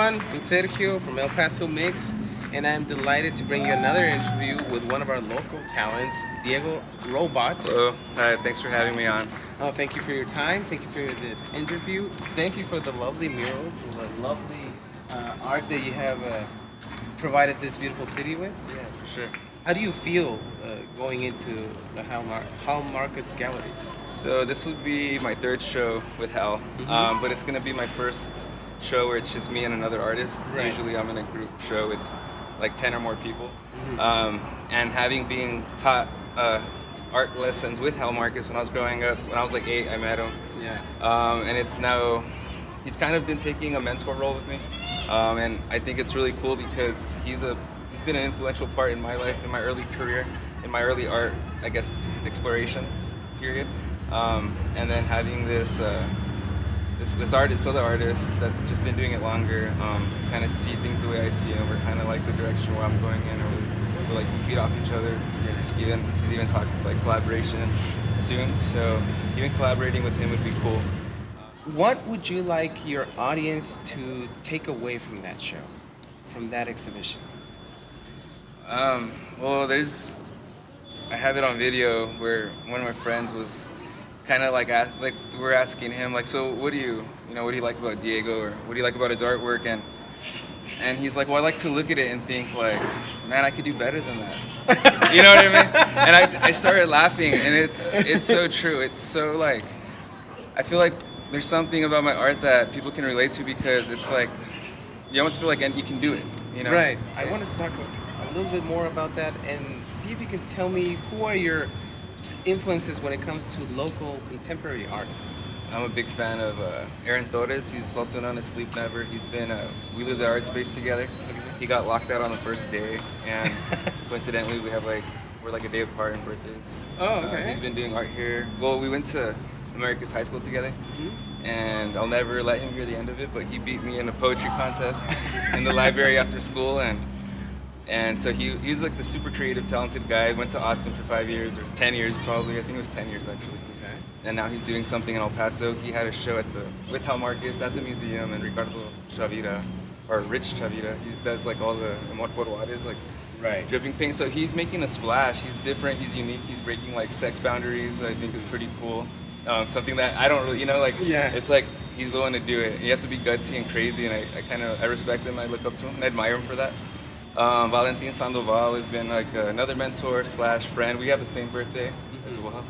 everyone. I'm Sergio from El Paso Mix, and I'm delighted to bring you another interview with one of our local talents, Diego Robot. Hello. Hi. Thanks for having me on. Oh, thank you for your time. Thank you for this interview. Thank you for the lovely murals, the lovely art that you have provided this beautiful city with. Yeah, for sure. How do you feel going into the Hal Marcus Gallery? So this will be my third show with Hal, but it's gonna be my first show where it's just me and another artist. Right. Usually I'm in a group show with like 10 or more people. And having been taught art lessons with Hal Marcus when I was growing up, when I was like 8, I met him. Yeah. And it's now, he's kind of been taking a mentor role with me. And I think it's really cool because he's been an influential part in my life, in my early career, in my early art, I guess, exploration period. And then having this other artist that's just been doing it longer, kind of see things the way I see them, or kind of like the direction where I'm going in, or we're like we feed off each other. Yeah. He's even talked like collaboration soon, so even collaborating with him would be cool. What would you like your audience to take away from that show, from that exhibition? Well, I have it on video where one of my friends was kind of like we're asking him like, so what do you like about Diego, or what do you like about his artwork, and he's like, well, I like to look at it and think like, man, I could do better than that. You know what I mean? And I started laughing, and it's so true. It's so like, I feel like there's something about my art that people can relate to, because it's like you almost feel like you can do it. You know? Right. I wanted to talk a little bit more about that and see if you can tell me who are your influences when it comes to local contemporary artists. I'm a big fan of Aaron Torres. He's also known as Sleep Never. He's been, we lived at art space together. He got locked out on the first day, and coincidentally we're like a day apart in birthdays. Oh, okay. He's been doing art here. Well, we went to America's high school together, and I'll never let him hear the end of it, but he beat me in a poetry contest in the library after school, and so he's like the super creative, talented guy. Went to Austin for 5 years, or 10 years probably. I think it was 10 years actually. Okay. And now he's doing something in El Paso. He had a show with Hal Marcus at the museum, and Ricardo Chavira, or Rich Chavira. He does like all the Amor por Juarez, like Right. dripping paint. So he's making a splash. He's different. He's unique. He's breaking like sex boundaries. That I think is pretty cool. Something that I don't really, Yeah. It's like he's the one to do it. You have to be gutsy and crazy, and I respect him. I look up to him and admire him for that. Valentin Sandoval has been like another mentor / friend. We have the same birthday as well.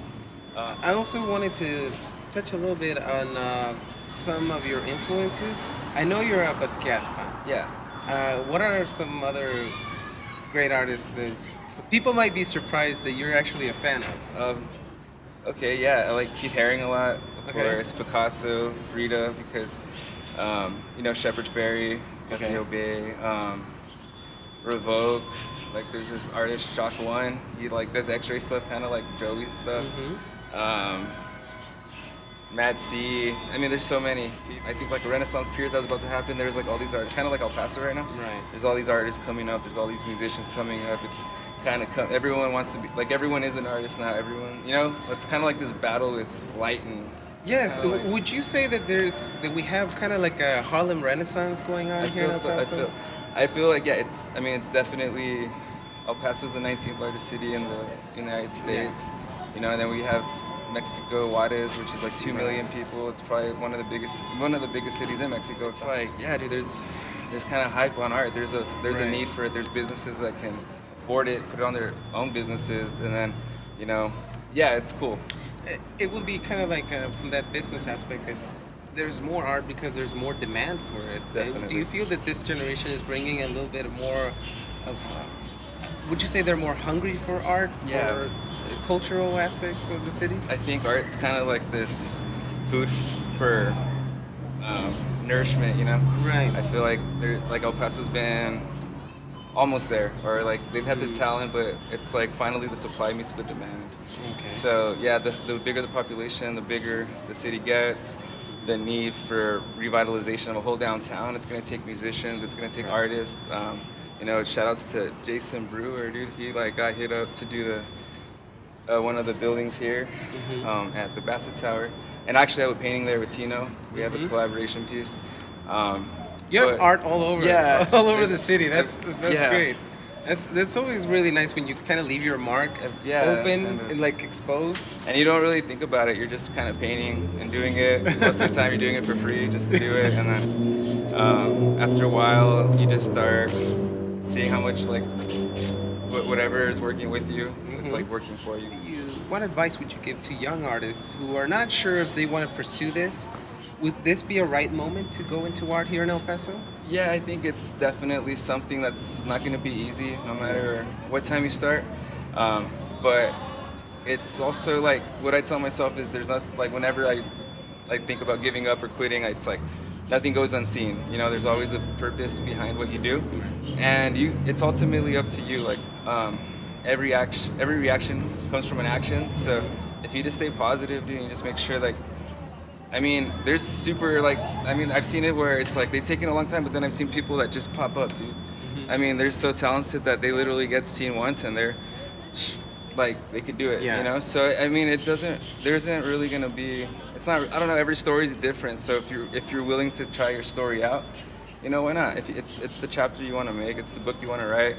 I also wanted to touch a little bit on some of your influences. I know you're a Basquiat fan. Yeah. What are some other great artists that people might be surprised that you're actually a fan of? Okay, yeah, I like Keith Haring a lot, of Okay. course, Picasso, Frida, because, Shepherd's Ferry, Okay. Gabriel Bay, Revoke, like there's this artist, Shock One, he like does x-ray stuff, kind of like Joey's stuff. Mad C, I mean, there's so many. I think like a Renaissance period that was about to happen, there's like all these artists, kind of like El Paso right now. Right. There's all these artists coming up, there's all these musicians coming up, it's kind of, everyone wants to be, like everyone is an artist now, everyone, it's kind of like this battle with light and... Yes. kinda like- Would you say that we have kind of like a Harlem Renaissance going on here in El Paso? I feel like, yeah, it's definitely, El Paso is the 19th largest city in the United States, and then we have Mexico, Juarez, which is like 2 million people. It's probably one of the biggest cities in Mexico. It's like, yeah, dude, there's kind of hype on art. There's a Right. need for it. There's businesses that can afford it, put it on their own businesses, and then, yeah, it's cool. It would be kind of like from that business aspect that there's more art because there's more demand for it. Definitely. Do you feel that this generation is bringing a little bit more of? Would you say they're more hungry for art, Yeah. for cultural aspects of the city? I think art's kind of like this food for nourishment, Right. I feel like El Paso's been almost there, or like they've had the talent, but it's like finally the supply meets the demand. Okay. So yeah, the bigger the population, the bigger the city gets. The need for revitalization of a whole downtown. It's gonna take musicians. It's gonna take Right. artists. Shout outs to Jason Brewer, dude. He like got hit up to do the one of the buildings here at the Bassett Tower. And actually, I have a painting there with Tino. We have a collaboration piece. You have But- art all over, Yeah, all over the there's- city. That's yeah. great. That's always really nice when you kind of leave your mark Yeah, open kind of. and like exposed. And you don't really think about it. You're just kind of painting and doing it. Most of the time, you're doing it for free just to do it. And then after a while, you just start seeing how much like whatever is working with you, it's like working for you. What advice would you give to young artists who are not sure if they want to pursue this? Would this be a right moment to go into art here in El Paso? Yeah, I think it's definitely something that's not going to be easy, no matter what time you start. But it's also like what I tell myself is there's not like whenever I think about giving up or quitting, it's like nothing goes unseen. You know, there's always a purpose behind what you do, and it's ultimately up to you. Like every reaction comes from an action. So if you just stay positive, dude, and just make sure like. I mean, there's super like, I mean, I've seen it where it's like they've taken a long time, but then I've seen people that just pop up, dude. I mean, they're so talented that they literally get seen once and they're like, they could do it, Yeah. you know? So, I mean, there isn't really gonna be, it's not, I don't know, every story is different. So if you're willing to try your story out, you know, why not? If it's the chapter you want to make, it's the book you want to write,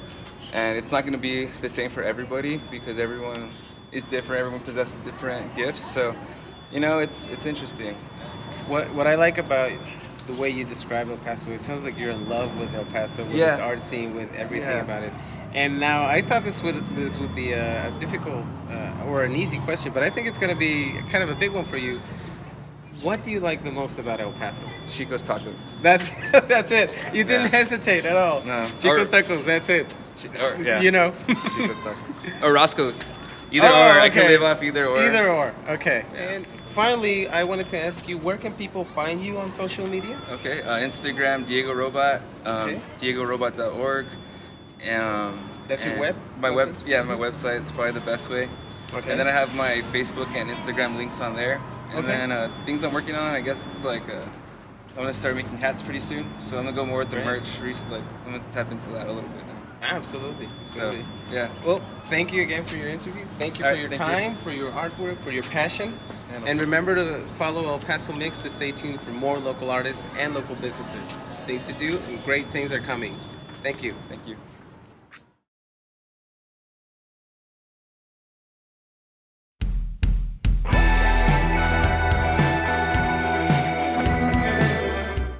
and it's not gonna be the same for everybody because everyone is different, everyone possesses different gifts. So, you know, it's interesting. What I like about the way you describe El Paso, it sounds like you're in love with El Paso, with its art scene, with everything Yeah. about it. And now I thought this would be a difficult or an easy question, but I think it's going to be kind of a big one for you. What do you like the most about El Paso? Chico's Tacos. That's it. You didn't Yeah. hesitate at all. No. Chico's Tacos. That's it. Or, yeah. You know. Chico's Tacos. Or Roscoe's. Either Oh, or. I can okay. live off either or. Either or. Okay. Yeah. And finally, I wanted to ask you, where can people find you on social media? Okay. Instagram, Diego Robot. Okay. DiegoRobot.org. That's your and web? My Okay. yeah, my website is probably the best way. Okay. And then I have my Facebook and Instagram links on there. And Okay. then things I'm working on, I guess it's like I'm gonna start making hats pretty soon. So I'm gonna go more with the Great. merch. Like I'm gonna tap into that a little bit now. Absolutely. So Absolutely. yeah. Well, thank you again for your interview. Thank you All for right, your thank time, for your artwork, for your passion. Yeah, no And remember to follow El Paso Mix to stay tuned for more local artists and local businesses. Things to do and great things are coming. Thank you. Thank you.